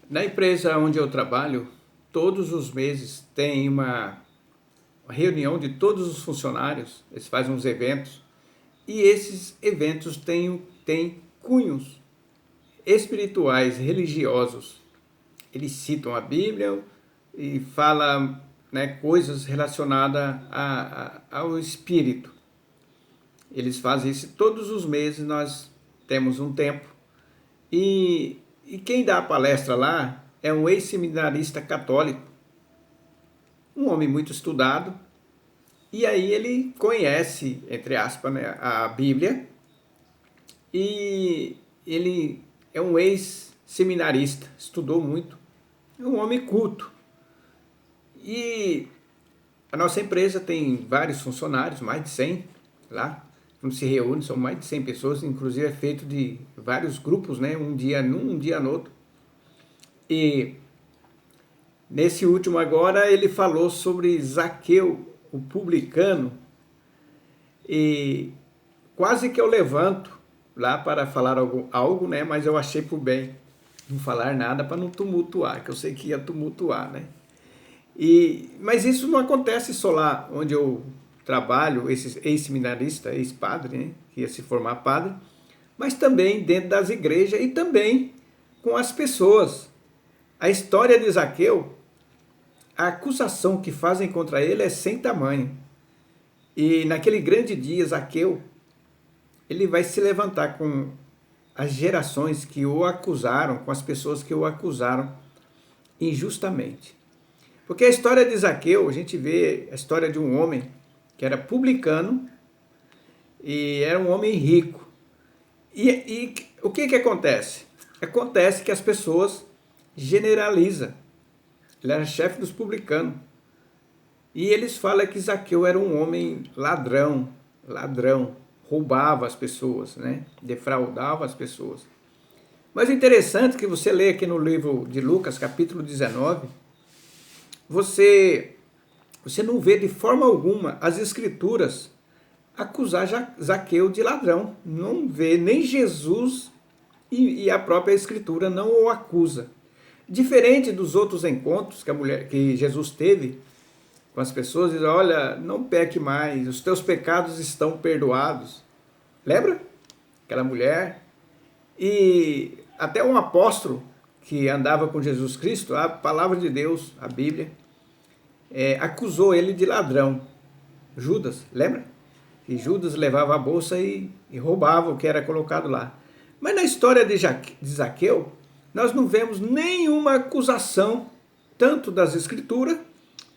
Na empresa onde eu trabalho, todos os meses tem uma reunião de todos os funcionários, eles fazem uns eventos, e esses eventos têm cunhos espirituais, religiosos. Eles citam a Bíblia e falam, né, coisas relacionadas ao espírito. Eles fazem isso todos os meses, nós temos um tempo. E quem dá a palestra lá é um ex-seminarista católico, um homem muito estudado, e aí ele conhece, entre aspas, né, a Bíblia, e ele é um ex-seminarista, estudou muito, é um homem culto. E a nossa empresa tem vários funcionários, mais de 100 lá. Quando se reúne, são mais de 100 pessoas, inclusive é feito de vários grupos, né? Um dia num, um dia no outro. E nesse último agora ele falou sobre Zaqueu, o publicano, e quase que eu levanto lá para falar algo, né? Mas eu achei por bem não falar nada para não tumultuar, que eu sei que ia tumultuar, né? Mas isso não acontece só lá onde eu trabalho, esse ex-seminarista, ex-padre, né, que ia se formar padre, mas também dentro das igrejas e também com as pessoas. A história de Zaqueu, a acusação que fazem contra ele é sem tamanho. E naquele grande dia, Zaqueu, ele vai se levantar com as gerações que o acusaram, com as pessoas que o acusaram injustamente. Porque a história de Zaqueu, a gente vê a história de um homem que era publicano e era um homem rico. E o que acontece? Acontece que as pessoas generalizam. Ele era chefe dos publicanos. E eles falam que Zaqueu era um homem ladrão, roubava as pessoas, né? Defraudava as pessoas. Mas o interessante é que você lê aqui no livro de Lucas, capítulo 19, você não vê de forma alguma as escrituras acusar Zaqueu de ladrão. Não vê, nem Jesus e a própria escritura não o acusa. Diferente dos outros encontros que Jesus teve com as pessoas, diz: olha, não peque mais, os teus pecados estão perdoados. Lembra? Aquela mulher. E até um apóstolo que andava com Jesus Cristo, a palavra de Deus, a Bíblia, acusou ele de ladrão. Judas, lembra? Que Judas levava a bolsa e roubava o que era colocado lá. Mas na história de Zaqueu, nós não vemos nenhuma acusação, tanto das Escrituras,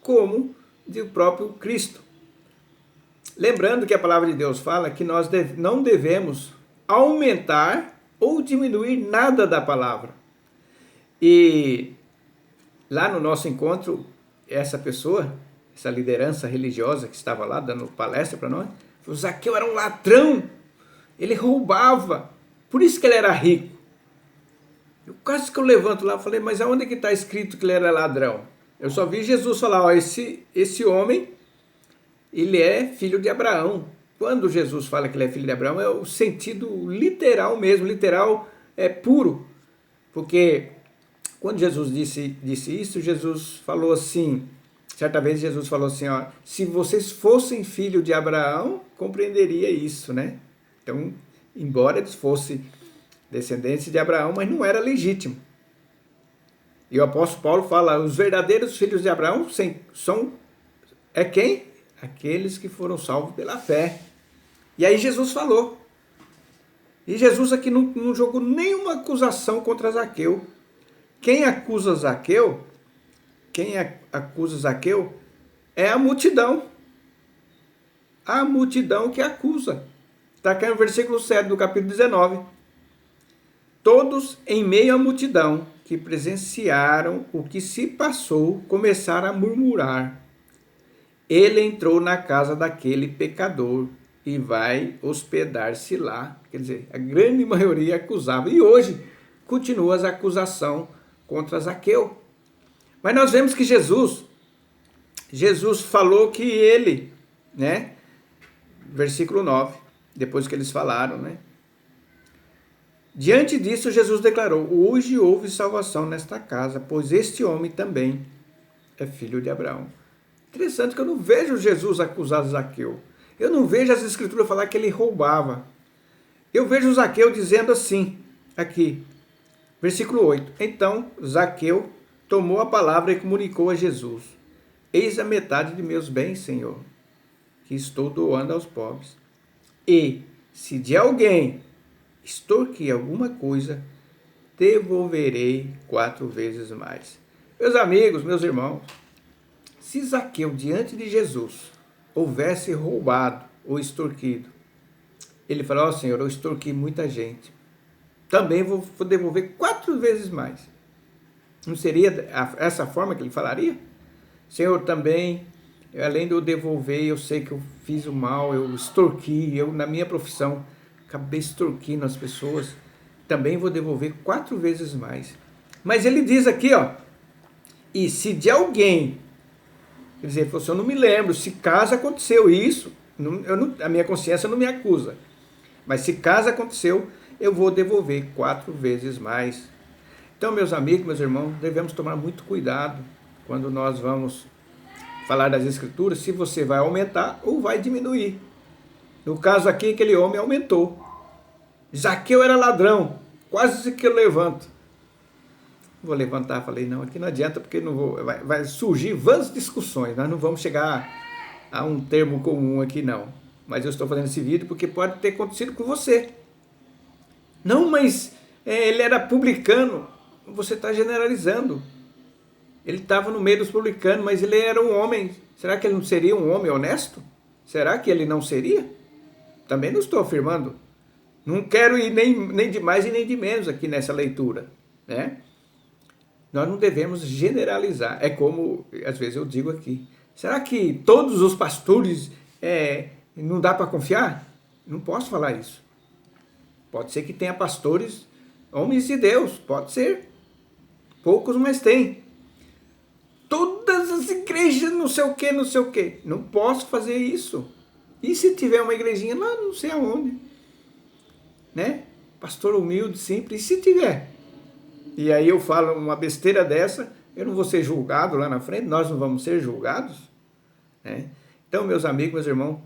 como do próprio Cristo. Lembrando que a palavra de Deus fala que nós não devemos aumentar ou diminuir nada da palavra. E lá no nosso encontro, essa pessoa, essa liderança religiosa que estava lá dando palestra para nós, o Zaqueu era um ladrão, ele roubava, por isso que ele era rico. Eu quase que eu levanto lá e falei: mas aonde que está escrito que ele era ladrão? Eu só vi Jesus falar: ó, esse homem, ele é filho de Abraão. Quando Jesus fala que ele é filho de Abraão, é o sentido literal mesmo, literal, puro. Porque quando Jesus disse isso, Jesus falou assim, certa vez Jesus falou assim: ó, se vocês fossem filho de Abraão, compreenderia isso, né? Então, embora eles fossem descendentes de Abraão, mas não era legítimo. E o apóstolo Paulo fala: os verdadeiros filhos de Abraão são quem? Aqueles que foram salvos pela fé. E aí Jesus falou. E Jesus aqui não jogou nenhuma acusação contra Zaqueu. Quem acusa Zaqueu é a multidão. A multidão que acusa. Está aqui no versículo 7 do capítulo 19. Todos em meio à multidão que presenciaram o que se passou começaram a murmurar. Ele entrou na casa daquele pecador e vai hospedar-se lá. Quer dizer, a grande maioria acusava. E hoje continua as acusações contra Zaqueu. Mas nós vemos que Jesus falou que ele, né? Versículo 9, depois que eles falaram, né? Diante disso, Jesus declarou: hoje houve salvação nesta casa, pois este homem também é filho de Abraão. Interessante que eu não vejo Jesus acusar Zaqueu. Eu não vejo as escrituras falar que ele roubava. Eu vejo Zaqueu dizendo assim, aqui, versículo 8. Então Zaqueu tomou a palavra e comunicou a Jesus: eis a metade de meus bens, Senhor, que estou doando aos pobres. E, se de alguém extorquir alguma coisa, devolverei 4 vezes mais. Meus amigos, meus irmãos, se Zaqueu, diante de Jesus, houvesse roubado ou extorquido, ele falou: ó Senhor, eu extorqui muita gente, também vou devolver 4 vezes mais. Não seria essa forma que ele falaria? Senhor, também, além de eu devolver, eu sei que eu fiz o mal, eu extorqui, eu na minha profissão acabei extorquindo as pessoas, também vou devolver 4 vezes mais. Mas ele diz aqui, ó, e se de alguém, quer dizer, eu não me lembro, se caso aconteceu isso, a minha consciência não me acusa, mas se caso aconteceu, eu vou devolver 4 vezes mais. Então, meus amigos, meus irmãos, devemos tomar muito cuidado quando nós vamos falar das escrituras, se você vai aumentar ou vai diminuir. No caso aqui, aquele homem aumentou. Zaqueu era ladrão, quase que eu levanto. Vou levantar, falei, não, aqui não adianta, porque não vou, vai surgir várias discussões, nós não vamos chegar a um termo comum aqui não. Mas eu estou fazendo esse vídeo porque pode ter acontecido com você. Não, mas ele era publicano. Você está generalizando. Ele estava no meio dos publicanos, mas ele era um homem. Será que ele não seria um homem honesto? Será que ele não seria? Também não estou afirmando. Não quero ir nem de mais e nem de menos aqui nessa leitura, né? Nós não devemos generalizar. É como, às vezes eu digo aqui, será que todos os pastores não dá para confiar? Não posso falar isso. Pode ser que tenha pastores, homens de Deus, pode ser. Poucos, mas tem. Todas as igrejas, não sei o que, não sei o que. Não posso fazer isso. E se tiver uma igrejinha lá, não sei aonde, né? Pastor humilde, simples, e se tiver? E aí eu falo uma besteira dessa, eu não vou ser julgado lá na frente, nós não vamos ser julgados, né? Então, meus amigos, meus irmãos,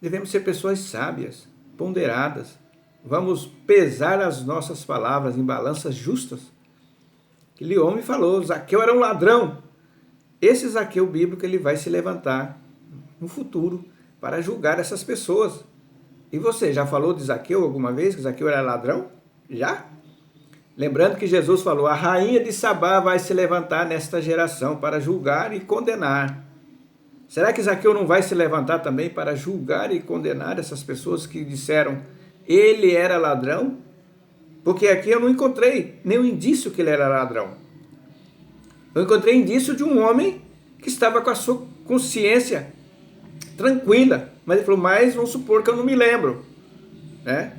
devemos ser pessoas sábias, ponderadas. Vamos pesar as nossas palavras em balanças justas. Aquele homem falou, Zaqueu era um ladrão. Esse Zaqueu bíblico, ele vai se levantar no futuro para julgar essas pessoas. E você, já falou de Zaqueu alguma vez, que Zaqueu era ladrão? Já? Lembrando que Jesus falou, a rainha de Sabá vai se levantar nesta geração para julgar e condenar. Será que Zaqueu não vai se levantar também para julgar e condenar essas pessoas que disseram ele era ladrão? Porque aqui eu não encontrei nenhum indício que ele era ladrão. Eu encontrei indício de um homem que estava com a sua consciência tranquila. Mas ele falou, mas vamos supor que eu não me lembro, né?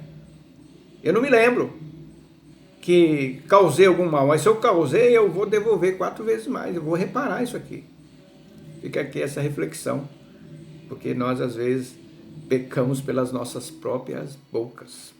Eu não me lembro que causei algum mal, mas se eu causei, eu vou devolver 4 vezes mais, eu vou reparar isso aqui. Fica aqui essa reflexão, porque nós às vezes pecamos pelas nossas próprias bocas.